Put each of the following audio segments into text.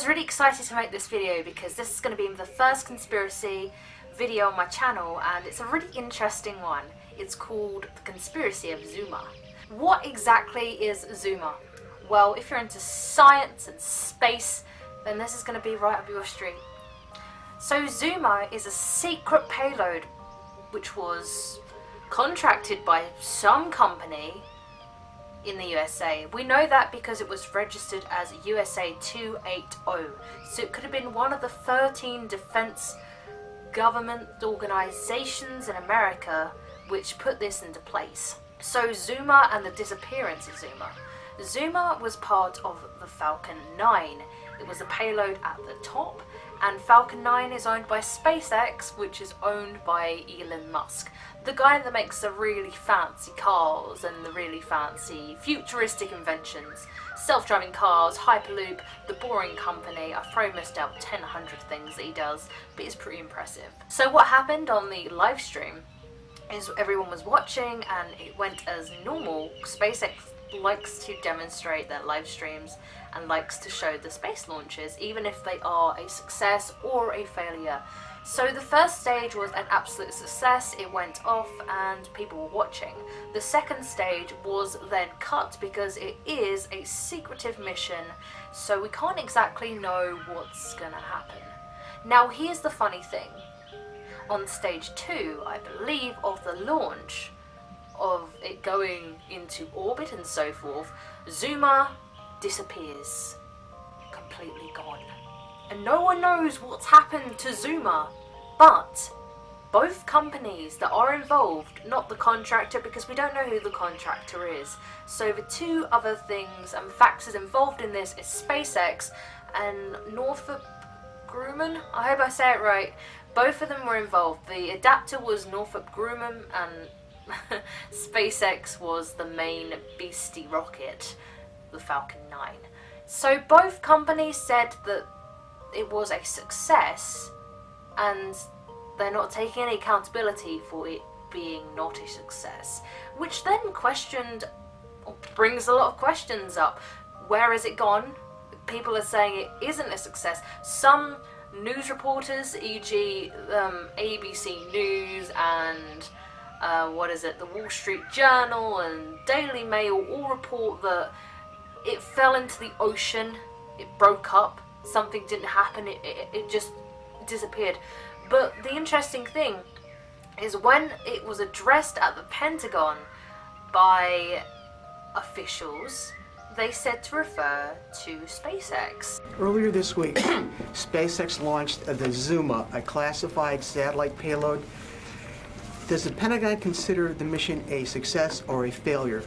was really excited to make this video because this is going to be the first conspiracy video on my channel, and it's a really interesting one. It's called The Conspiracy of Zuma. What exactly is Zuma? Well, if you're into science and space, then this is going to be right up your street. So Zuma is a secret payload which was contracted by some company in the USA. We know that because it was registered as USA 280, so it could have been one of the 13 defense government organizations in America which put this into place. So Zuma and the disappearance of Zuma. Zuma was part of the Falcon 9. It was a payload at the top, and Falcon 9 is owned by SpaceX, which is owned by Elon Musk, the guy that makes the really fancy cars and the really fancy futuristic inventions. Self-driving cars, Hyperloop, the Boring Company. I've probably missed out 100 things that he does, but it's pretty impressive. So what happened on the live stream is everyone was watching and it went as normal. SpaceX likes to demonstrate their live streams and likes to show the space launches, even if they are a success or a failure. So the first stage was an absolute success. It went off and people were watching. The second stage was then cut because it is a secretive mission, so we can't exactly know what's gonna happen. Now here's the funny thing. On stage 2, I believe, of the launch of it going into orbit and so forth, Zuma disappears. Completely gone. And no one knows what's happened to Zuma, but both companies that are involved, not the contractor because we don't know who the contractor is, so the two other things and factors involved in this is SpaceX and Northrop Grumman, I hope I say it right. Both of them were involved. The adapter was Northrop Grumman and SpaceX was the main beastie rocket, the Falcon 9. So both companies said that it was a success and they're not taking any accountability for it being not a success, which then brings a lot of questions up. Where has it gone? People are saying it isn't a success. Some news reporters, e.g. ABC News and the Wall Street Journal and Daily Mail all report that it fell into the ocean, it broke up, something didn't happen, it just disappeared. But the interesting thing is when it was addressed at the Pentagon by officials, they said to refer to SpaceX. Earlier this week, SpaceX launched the Zuma, a classified satellite payload. Does the Pentagon consider the mission a success or a failure,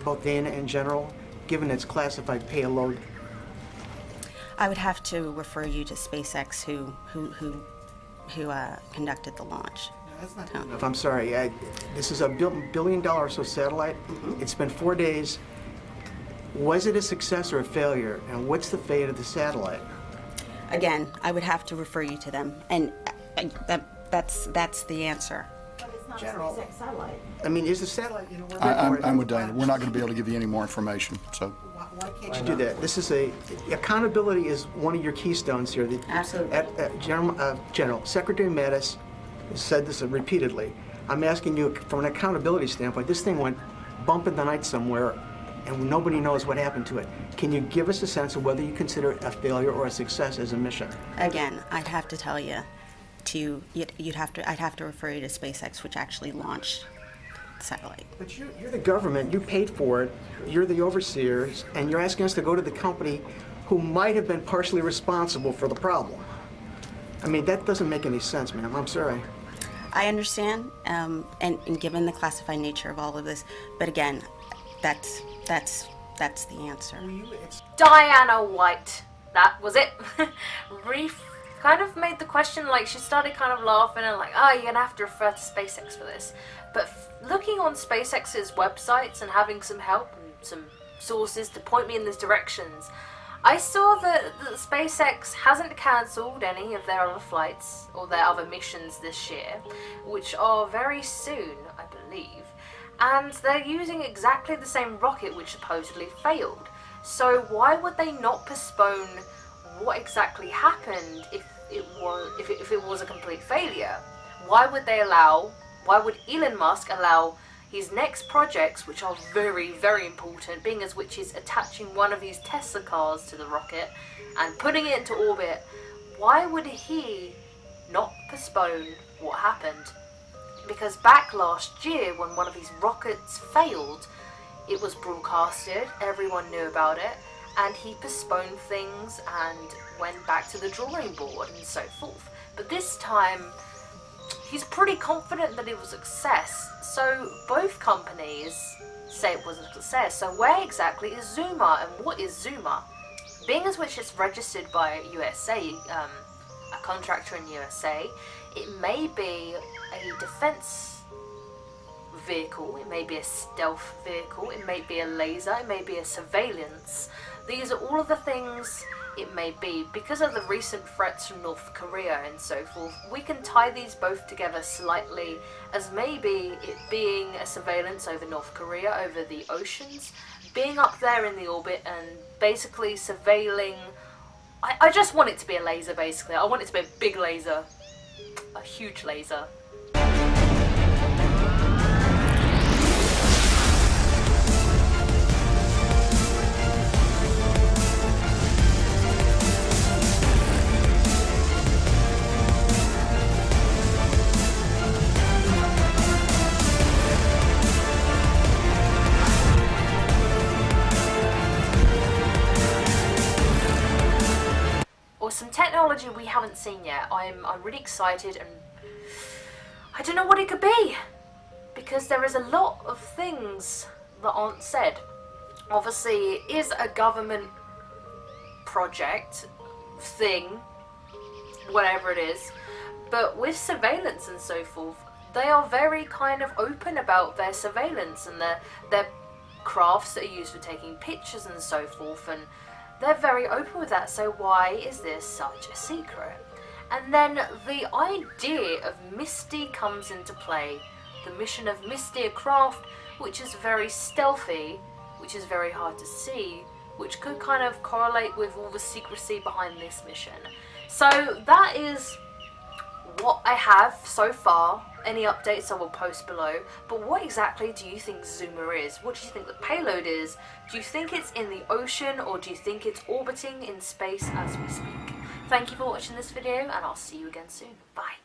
both Dana and General, given its classified payload? I would have to refer you to SpaceX, who conducted the launch. No, that's not enough. I'm sorry. This is a $1 billion or so satellite. Mm-hmm. It's been 4 days. Was it a success or a failure? And what's the fate of the satellite? Again, I would have to refer you to them, and that's the answer. But it's not General, a SpaceX satellite. I mean, is the satellite, I'm with Dana. We're not going to be able to give you any more information, so. Why can't you do that? This is accountability is one of your keystones here. Absolutely. General, Secretary Mattis said this repeatedly. I'm asking you from an accountability standpoint, this thing went bump in the night somewhere and nobody knows what happened to it. Can you give us a sense of whether you consider it a failure or a success as a mission? Again, I'd have to tell you I'd have to refer you to SpaceX, which actually launched the satellite. But you're the government, you paid for it, you're the overseers, and you're asking us to go to the company who might have been partially responsible for the problem. I mean, that doesn't make any sense, ma'am. I'm sorry. I understand, and given the classified nature of all of this, but again, that's the answer. Diana White, that was it. Reef kind of made the question, like, she started kind of laughing and like, oh, you're gonna have to refer to SpaceX for this. But looking on SpaceX's websites and having some help and some sources to point me in these directions, I saw that SpaceX hasn't cancelled any of their other flights or their other missions this year, which are very soon, I believe, and they're using exactly the same rocket which supposedly failed. So why would they not postpone what exactly happened if it was a complete failure. Why would Elon Musk allow his next projects, which are very, very important, being as which is attaching one of his Tesla cars to the rocket and putting it into orbit, why would he not postpone what happened? Because back last year, when one of his rockets failed, it was broadcasted, everyone knew about it, and he postponed things and went back to the drawing board and so forth. But this time, he's pretty confident that it was a success. So both companies say it was a success. So where exactly is Zuma, and what is Zuma? Being as which it's registered by USA, a contractor in USA, it may be a defense vehicle, it may be a stealth vehicle, it may be a laser, it may be a surveillance. These are all of the things it may be. Because of the recent threats from North Korea and so forth, we can tie these both together slightly as maybe it being a surveillance over North Korea, over the oceans, being up there in the orbit and basically surveilling. I just want it to be a laser, basically. I want it to be a big laser, a huge laser. Or some technology we haven't seen yet. I'm really excited, and I don't know what it could be, because there is a lot of things that aren't said. Obviously, it is a government project thing, whatever it is, but with surveillance and so forth, they are very kind of open about their surveillance and their crafts that are used for taking pictures and so forth, and they're very open with that. So why is this such a secret? And then the idea of Misty comes into play. The mission of Misty, a craft which is very stealthy, which is very hard to see, which could kind of correlate with all the secrecy behind this mission. So that is what I have so far. Any updates I will post below. But what exactly do you think Zuma is? What do you think the payload is? Do you think it's in the ocean, or do you think it's orbiting in space as we speak? Thank you for watching this video, and I'll see you again soon. Bye.